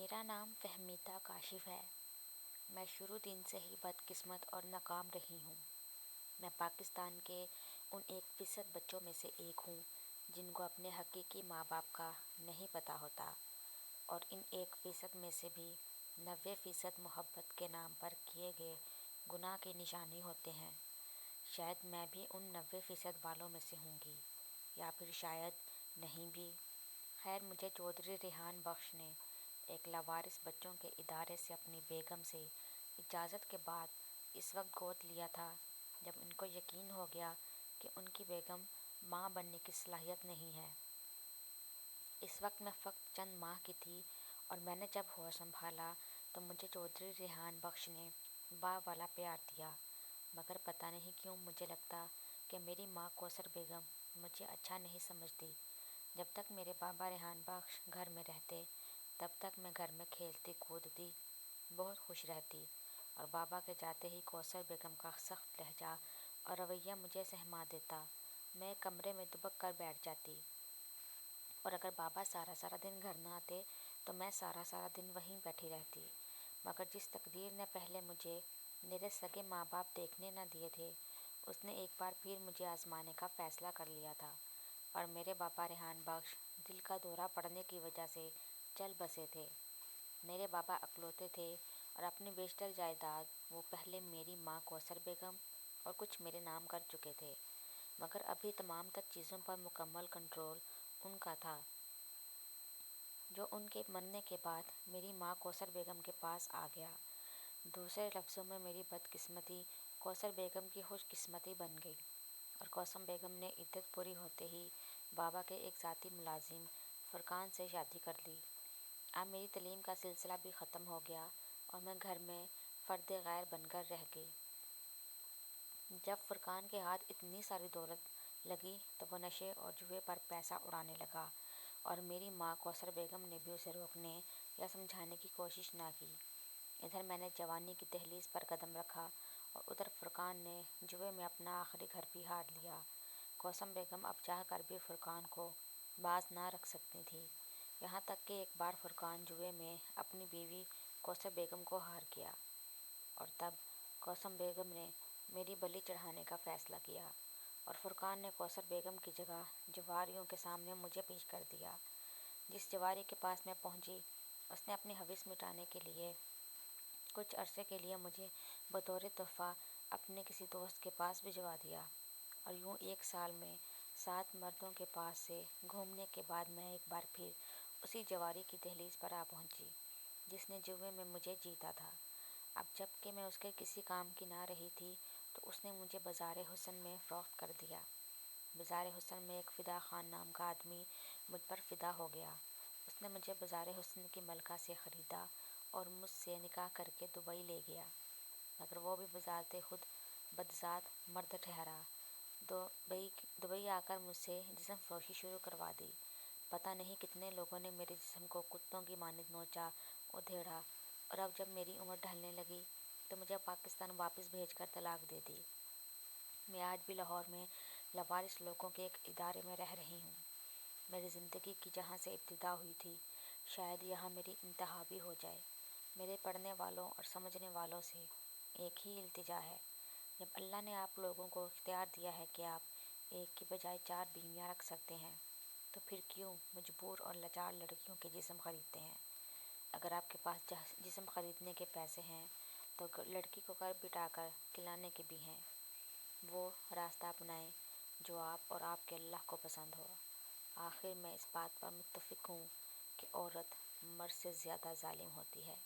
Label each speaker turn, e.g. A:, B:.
A: میرا نام فہمیدہ کاشف ہے۔ میں شروع دن سے ہی بدقسمت اور ناکام رہی ہوں۔ میں پاکستان کے ان 1% بچوں میں سے ایک ہوں جن کو اپنے حقیقی ماں باپ کا نہیں پتہ ہوتا، اور ان 1% میں سے بھی 90% محبت کے نام پر کیے گئے گناہ کی نشانی ہوتے ہیں۔ شاید میں بھی ان 90% والوں میں سے ہوں گی، یا پھر شاید نہیں بھی۔ خیر، مجھے چودھری ریحان بخش نے ایک لاوارث بچوں کے ادارے سے اپنی بیگم سے اجازت کے بعد اس وقت گود لیا تھا جب ان کو یقین ہو گیا کہ ان کی بیگم ماں بننے کی صلاحیت نہیں ہے۔ اس وقت میں فقط چند ماہ کی تھی، اور میں نے جب ہوش سنبھالا تو مجھے چودھری ریحان بخش نے باپ والا پیار دیا، مگر پتہ نہیں کیوں مجھے لگتا کہ میری ماں کوثر بیگم مجھے اچھا نہیں سمجھتی۔ جب تک میرے بابا ریحان بخش گھر میں رہتے تب تک میں گھر میں کھیلتی کودتی بہت خوش رہتی، اور بابا کے جاتے ہی کوثر بیگم کا سخت لہجہ اور رویہ مجھے سہما دیتا۔ میں ایک کمرے میں دبک کر بیٹھ جاتی، اور اگر بابا سارا دن گھر نہ آتے تو میں سارا دن وہیں بیٹھی رہتی۔ مگر جس تقدیر نے پہلے مجھے میرے سگے ماں باپ دیکھنے نہ دیے تھے، اس نے ایک بار پھر مجھے آزمانے کا فیصلہ کر لیا تھا، اور میرے بابا ریحان بخش دل کا دورہ پڑنے کی وجہ سے چل بسے تھے۔ میرے بابا اکلوتے تھے، اور اپنی بیشتر جائیداد وہ پہلے میری ماں کوثر بیگم اور کچھ میرے نام کر چکے تھے، مگر ابھی تمام تر چیزوں پر مکمل کنٹرول ان کا تھا، جو ان کے مرنے کے بعد میری ماں کوثر بیگم کے پاس آ گیا۔ دوسرے لفظوں میں میری بدقسمتی کوثر بیگم کی خوش قسمتی بن گئی، اور کوثر بیگم نے عدت پوری ہوتے ہی بابا کے ایک ذاتی ملازم فرقان سے شادی کر لی۔ اب میری تعلیم کا سلسلہ بھی ختم ہو گیا، اور میں گھر میں فرد غیر بن کر رہ گئی۔ جب فرقان کے ہاتھ اتنی ساری دولت لگی تو وہ نشے اور جوئے پر پیسہ اڑانے لگا، اور میری ماں کوثر بیگم نے بھی اسے روکنے یا سمجھانے کی کوشش نہ کی۔ ادھر میں نے جوانی کی دہلیز پر قدم رکھا، اور ادھر فرقان نے جوئے میں اپنا آخری گھر بھی ہار لیا۔ کوثر بیگم اب چاہ کر بھی فرقان کو باز نہ رکھ سکتی تھی، یہاں تک کہ ایک بار فرقان جوئے میں اپنی بیوی کوثر بیگم کو ہار گیا، اور تب کوثر بیگم نے میری بلی چڑھانے کا فیصلہ کیا، اور فرقان نے کوثر بیگم کی جگہ جواریوں کے سامنے مجھے پیش کر دیا۔ جس جواری کے پاس میں پہنچی، اس نے اپنی ہوس مٹانے کے لیے کچھ عرصے کے لیے مجھے بطور تحفہ اپنے کسی دوست کے پاس بھجوا دیا، اور یوں 1 سال میں 7 مردوں کے پاس سے گھومنے کے بعد میں ایک بار پھر اسی جواری کی دہلیز پر آ پہنچی جس نے جوئے میں مجھے جیتا تھا۔ اب جب کہ میں اس کے کسی کام کی نہ رہی تھی تو اس نے مجھے بازار حسن میں فروخت کر دیا۔ بازار حسن میں ایک فدا خان نام کا آدمی مجھ پر فدا ہو گیا۔ اس نے مجھے بازار حسن کی ملکہ سے خریدا اور مجھ سے نکاح کر کے دبئی لے گیا، مگر وہ بھی بذات خود بدذات مرد ٹھہرا۔ دبئی آ کر مجھ سے جسم فروشی شروع کروا دی۔ پتہ نہیں کتنے لوگوں نے میرے جسم کو کتوں کی مانند نوچا ادھیڑا، اور اب جب میری عمر ڈھلنے لگی تو مجھے پاکستان واپس بھیج کر طلاق دے دی۔ میں آج بھی لاہور میں لاوارث لوگوں کے ایک ادارے میں رہ رہی ہوں۔ میری زندگی کی جہاں سے ابتدا ہوئی تھی، شاید یہاں میری انتہا بھی ہو جائے۔ میرے پڑھنے والوں اور سمجھنے والوں سے ایک ہی التجا ہے، جب اللہ نے آپ لوگوں کو اختیار دیا ہے کہ آپ ایک کی بجائے 4 بیویاں رکھ سکتے ہیں، تو پھر کیوں مجبور اور لاچار لڑکیوں کے جسم خریدتے ہیں؟ اگر آپ کے پاس جسم خریدنے کے پیسے ہیں تو لڑکی کو گھر بٹھا کر کھلانے کے بھی ہیں۔ وہ راستہ اپنائیں جو آپ اور آپ کے اللہ کو پسند ہو۔ آخر میں اس بات پر متفق ہوں کہ عورت مرد سے زیادہ ظالم ہوتی ہے۔